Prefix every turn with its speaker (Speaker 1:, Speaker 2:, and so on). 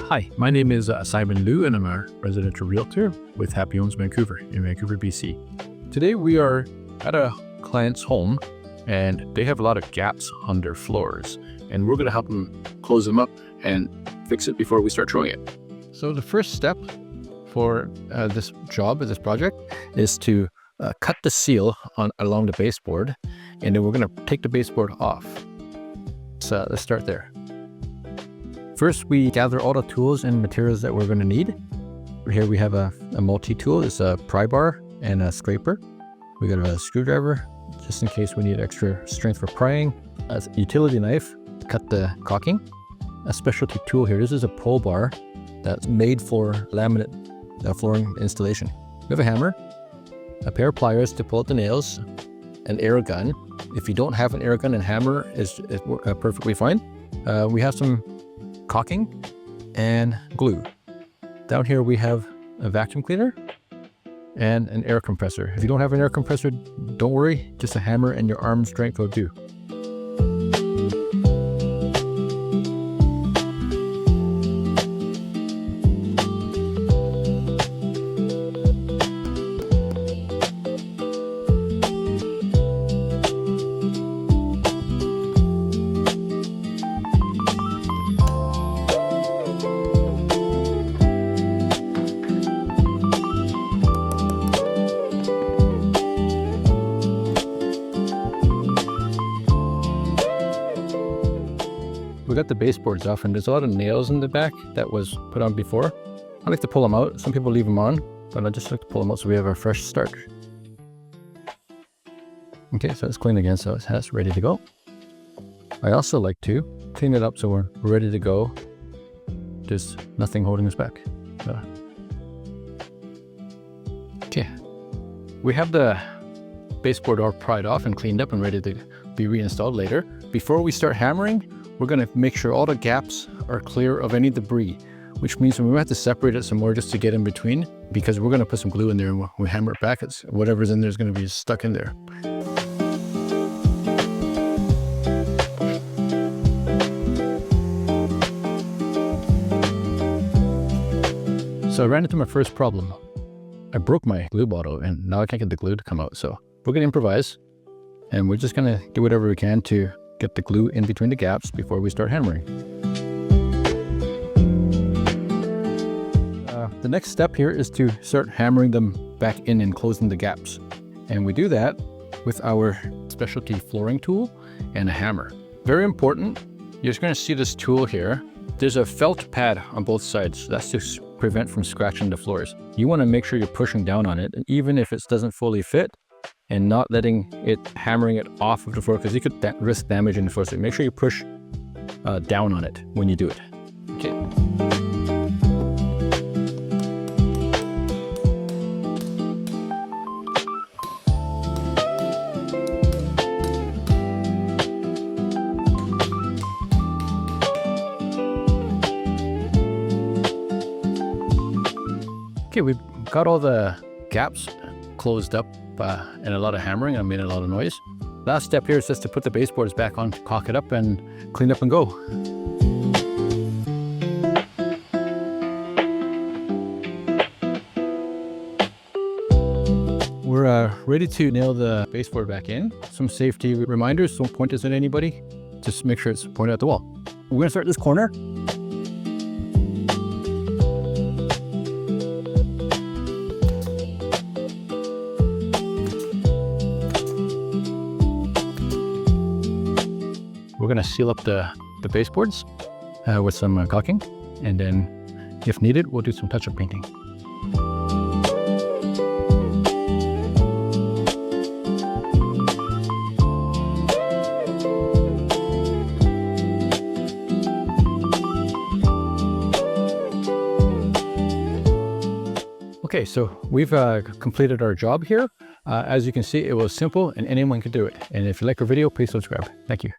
Speaker 1: Hi, my name is Simon Liu, and I'm a residential realtor with Happy Homes Vancouver in Vancouver, BC. Today we are at a client's home, and they have a lot of gaps on their floors, and we're going to help them close them up and fix it before we start throwing it. So the first step for this project, is to cut the seal along the baseboard, and then we're going to take the baseboard off. So let's start there. First, we gather all the tools and materials that we're going to need. Here we have a multi-tool. It's a pry bar and a scraper. We got a screwdriver, just in case we need extra strength for prying. A utility knife to cut the caulking. A specialty tool here. This is a pull bar that's made for laminate flooring installation. We have a hammer, a pair of pliers to pull out the nails, an air gun. If you don't have an air gun, and hammer is perfectly fine. We have some caulking and glue. Down here we have a vacuum cleaner and an air compressor. If you don't have an air compressor, don't worry, just a hammer and your arm strength will do. We got the baseboards off, and there's a lot of nails in the back that was put on before. I like to pull them out. Some people leave them on, but I just like to pull them out so we have our fresh start. Okay, so it's clean again, so it's ready to go. I also like to clean it up so we're ready to go. There's nothing holding us back. Okay, we have the baseboard all pried off and cleaned up and ready to be reinstalled later. Before we start hammering, we're going to make sure all the gaps are clear of any debris, which means we might have to separate it some more just to get in between, because we're going to put some glue in there, and when we hammer it back, whatever's in there is going to be stuck in there. So I ran into my first problem. I broke my glue bottle, and now I can't get the glue to come out. So we're going to improvise, and we're just going to do whatever we can to get the glue in between the gaps before we start hammering. The next step here is to start hammering them back in and closing the gaps. And we do that with our specialty flooring tool and a hammer. Very important, you're just going to see this tool here. There's a felt pad on both sides. That's to prevent from scratching the floors. You want to make sure you're pushing down on it, even if it doesn't fully fit, and not letting it, hammering it off of the floor, because you could risk damaging the floor. So make sure you push down on it when you do it. Okay. Okay, we've got all the gaps closed up and a lot of hammering. I made a lot of noise. Last step here is just to put the baseboards back on, caulk it up, and clean up and go. We're ready to nail the baseboard back in. Some safety reminders: don't point this at anybody. Just make sure it's pointed at the wall. We're going to start this corner. We're going to seal up the baseboards with some caulking, and then if needed, we'll do some touch-up painting. Okay, so we've completed our job here. As you can see, it was simple and anyone could do it. And if you like our video, please subscribe. Thank you.